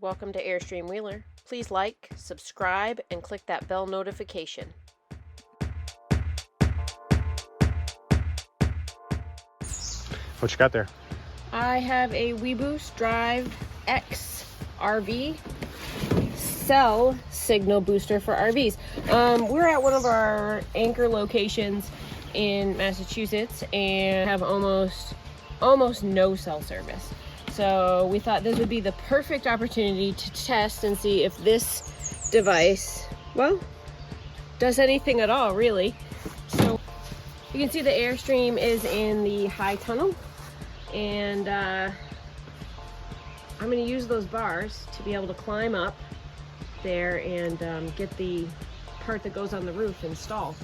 Welcome to Airstream Wheeler. Please like, subscribe, and click that bell notification. What you got there? I have a Weboost Drive X RV cell signal booster for RVs. We're at one of our anchor locations in Massachusetts and have almost no cell service. So we thought this would be the perfect opportunity to test and see if this device, well, does anything at all, really. So you can see the Airstream is in the high tunnel, and I'm going to use those bars to be able to climb up there and get the part that goes on the roof installed.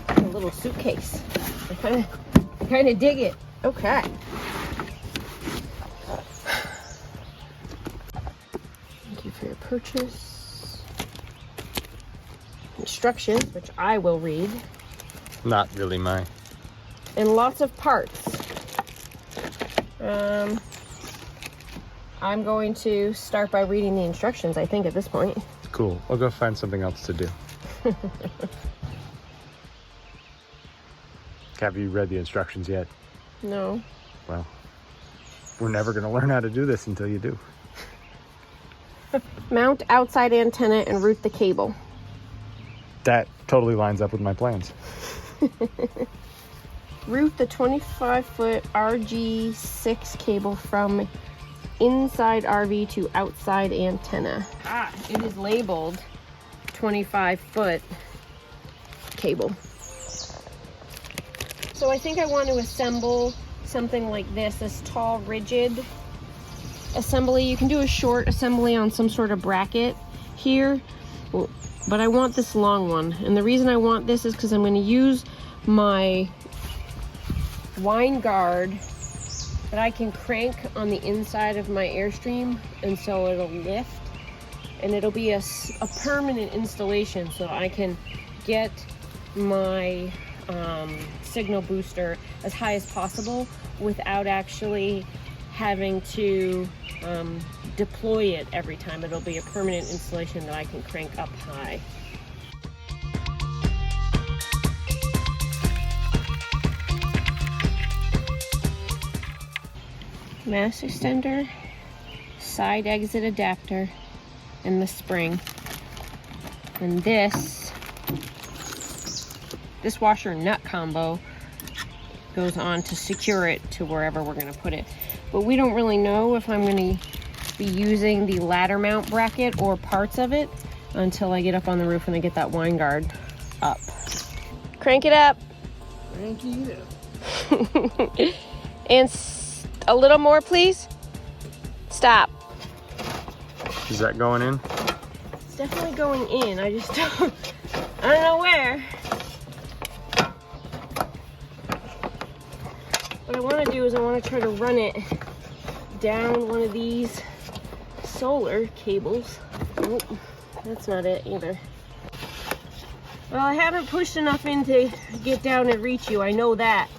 A little suitcase. I kind of dig it. Okay. Thank you for your purchase. Instructions, which I will read. Not really mine. And lots of parts. I'm going to start by reading the instructions, I think, at this point. Cool. I'll go find something else to do. Have you read the instructions yet? No. Well, we're never going to learn how to do this until you do. Mount outside antenna and route the cable. That totally lines up with my plans. Route the 25-foot RG6 cable from inside RV to outside antenna. It is labeled 25-foot cable. So I think I want to assemble something like this tall, rigid assembly. You can do a short assembly on some sort of bracket here, but I want this long one. And the reason I want this is because I'm going to use my wind guard that I can crank on the inside of my Airstream, and so it'll lift, and it'll be a permanent installation, so I can get my signal booster as high as possible without actually having to deploy it every time. It'll be a permanent installation that I can crank up high. Mass extender, side exit adapter, and the spring. And this washer nut combo goes on to secure it to wherever we're going to put it. But we don't really know if I'm going to be using the ladder mount bracket or parts of it until I get up on the roof and I get that wind guard up. Crank it up. Crank it up. And a little more, please. Stop. Is that going in? It's definitely going in. I just don't know where. What I want to do is I want to try to run it down one of these solar cables. Nope, that's not it either. Well, I haven't pushed enough in to get down and reach you. I know that.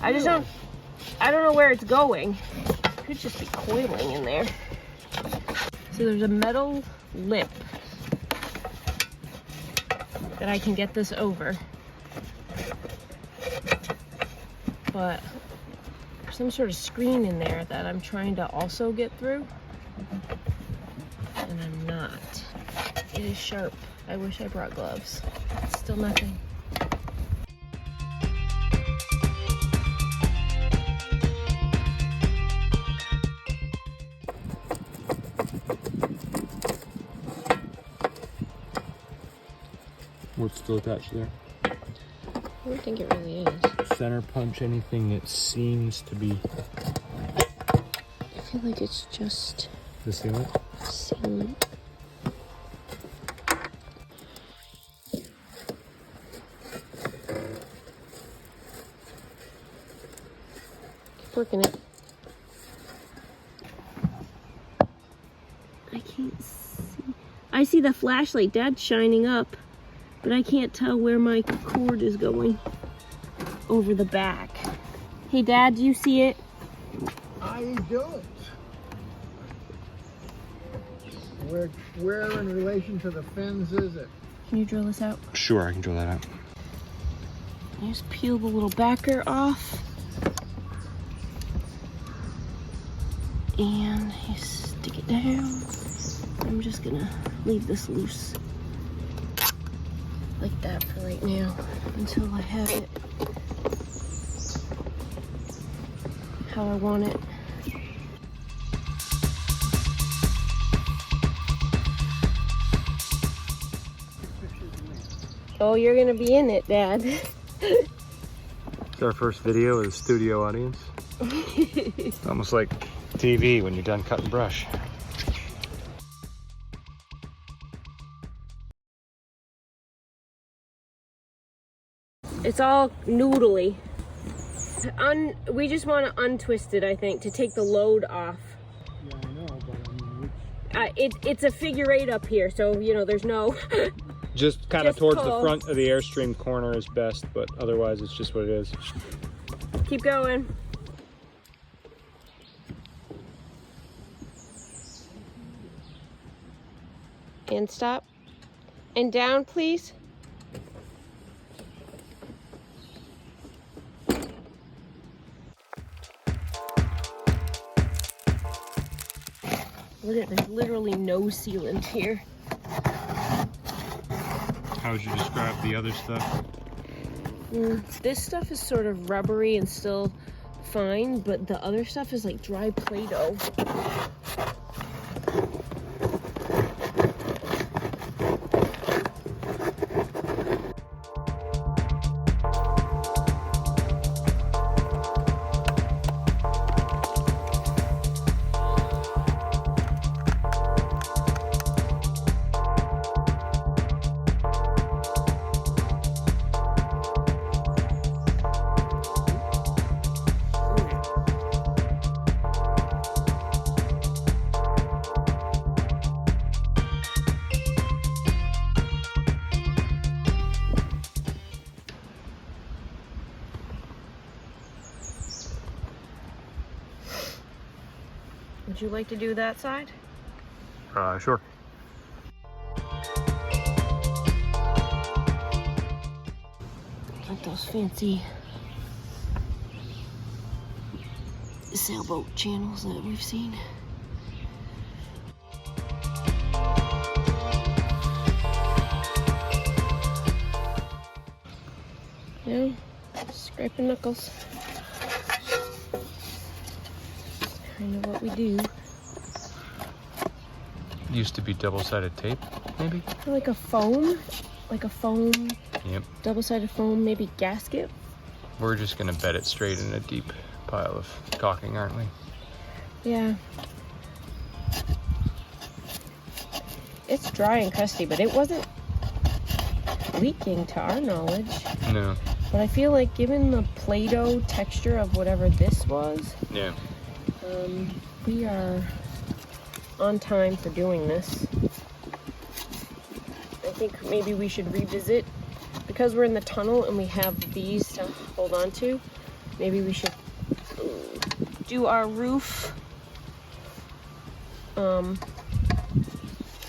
I don't know where it's going. It could just be coiling in there. So there's a metal lip that I can get this over. But there's some sort of screen in there that I'm trying to also get through. And I'm not. It is sharp. I wish I brought gloves. It's still nothing. What's still attached there? I don't think it really is. Center punch anything that seems to be... I feel like it's just... the sealant? Sealant. Keep working it. I can't see. I see the flashlight. Dad's shining up, but I can't tell where my cord is going over the back. Hey, Dad, do you see it? I don't. Where in relation to the fins is it? Can you drill this out? Sure, I can drill that out. You just peel the little backer off. And you stick it down. I'm just gonna leave this loose like that for right now until I have it how I want it. Oh, you're gonna be in it, Dad. It's our first video with a studio audience. It's almost like TV when you're done cutting brush. It's all noodly. We just want to untwist it, I think, to take the load off. Yeah, I know, but I mean, It's a figure eight up here, so, you know, there's no... Just kind of Just towards pull. the front of the Airstream corner is best, but otherwise it's just what it is. Keep going. And stop. And down, please. Look at, there's literally no sealant here. How would you describe the other stuff? This stuff is sort of rubbery and still fine, but the other stuff is like dry Play-Doh. Would you like to do that side? Sure. Like those fancy sailboat channels that we've seen. Yeah, scraping knuckles. Kind of what we do. Used to be double-sided tape, maybe? Like a foam, Yep. double-sided foam, maybe gasket. We're just gonna bed it straight in a deep pile of caulking, aren't we? Yeah. It's dry and crusty, but it wasn't leaking to our knowledge. No. But I feel like given the Play-Doh texture of whatever this was, Yeah. we are on time for doing this. I think maybe we should revisit, because we're in the tunnel and we have these to hold on to, maybe we should do our roof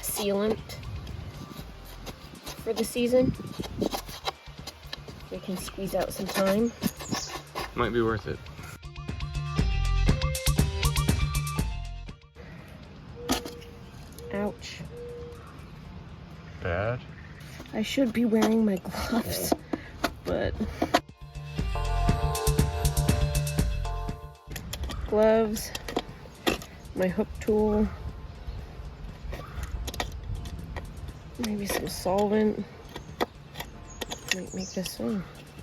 sealant for the season. We can squeeze out some time. Might be worth it. Ouch. Bad? I should be wearing my gloves, but gloves, my hook tool, maybe some solvent. Might make this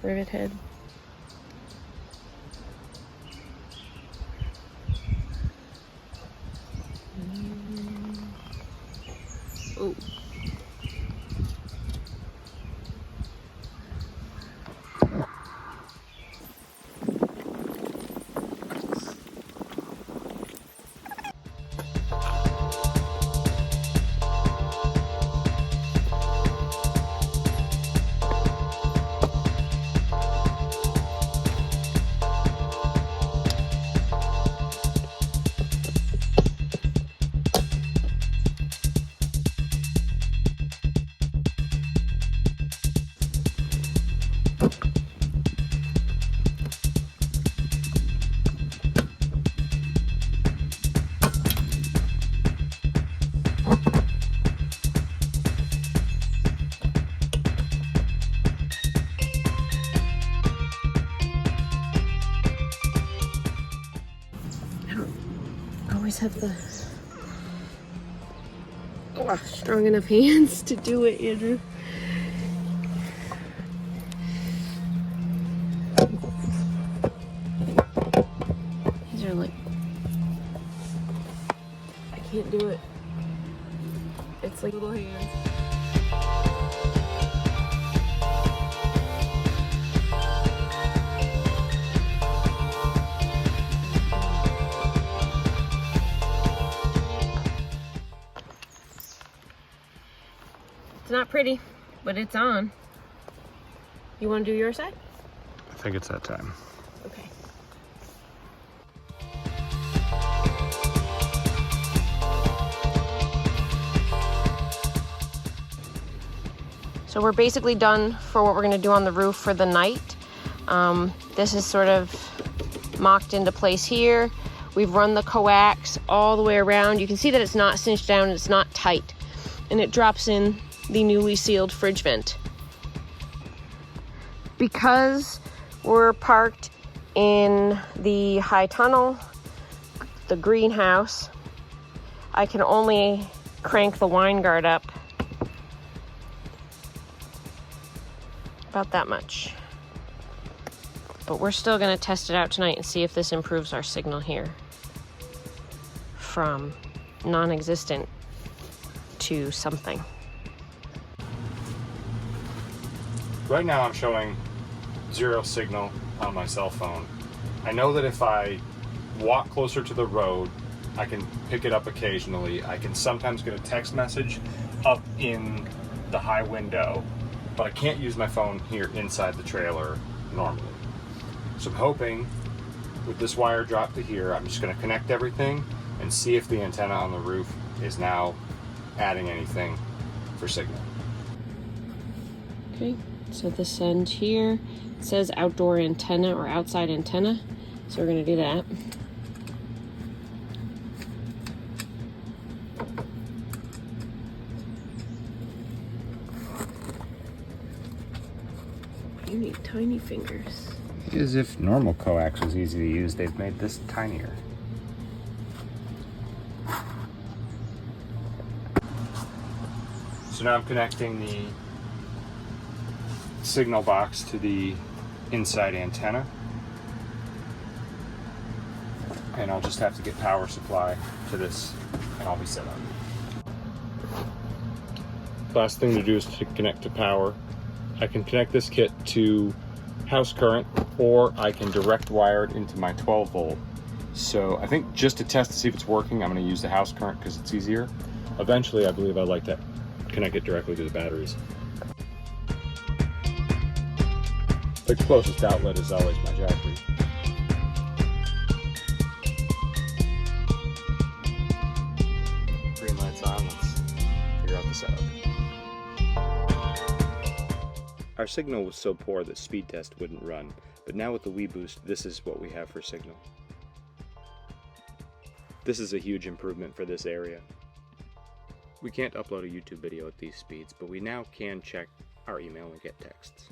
rivet head. Oh. I don't always have the strong enough hands to do it, Andrew. These are like, I can't do it. It's like little hands. It's not pretty, but it's on. You want to do your side? I think it's that time. Okay. So we're basically done for what we're going to do on the roof for the night. This is sort of mocked into place here. We've run the coax all the way around. You can see that it's not cinched down, it's not tight, and it drops in the newly sealed fridge vent. Because we're parked in the high tunnel, the greenhouse, I can only crank the wine guard up about that much. But we're still going to test it out tonight and see if this improves our signal here from non-existent to something. Right now I'm showing 0 signal on my cell phone. I know that if I walk closer to the road, I can pick it up occasionally. I can sometimes get a text message up in the high window, but I can't use my phone here inside the trailer normally. So I'm hoping with this wire dropped to here, I'm just going to connect everything and see if the antenna on the roof is now adding anything for signal. Okay, so this end here, it says outdoor antenna or outside antenna. So we're going to do that. You need tiny fingers. As if normal coax was easy to use, they've made this tinier. So now I'm connecting the signal box to the inside antenna. And I'll just have to get power supply to this and I'll be set up. Last thing to do is to connect to power. I can connect this kit to house current or I can direct wire it into my 12 volt. So I think just to test to see if it's working, I'm going to use the house current because it's easier. Eventually, I believe I'd like to connect it directly to the batteries. The closest outlet is always my jackery. Green light's on, let's figure out the setup. Our signal was so poor that speed test wouldn't run, but now with the Weboost, this is what we have for signal. This is a huge improvement for this area. We can't upload a YouTube video at these speeds, but we now can check our email and get texts.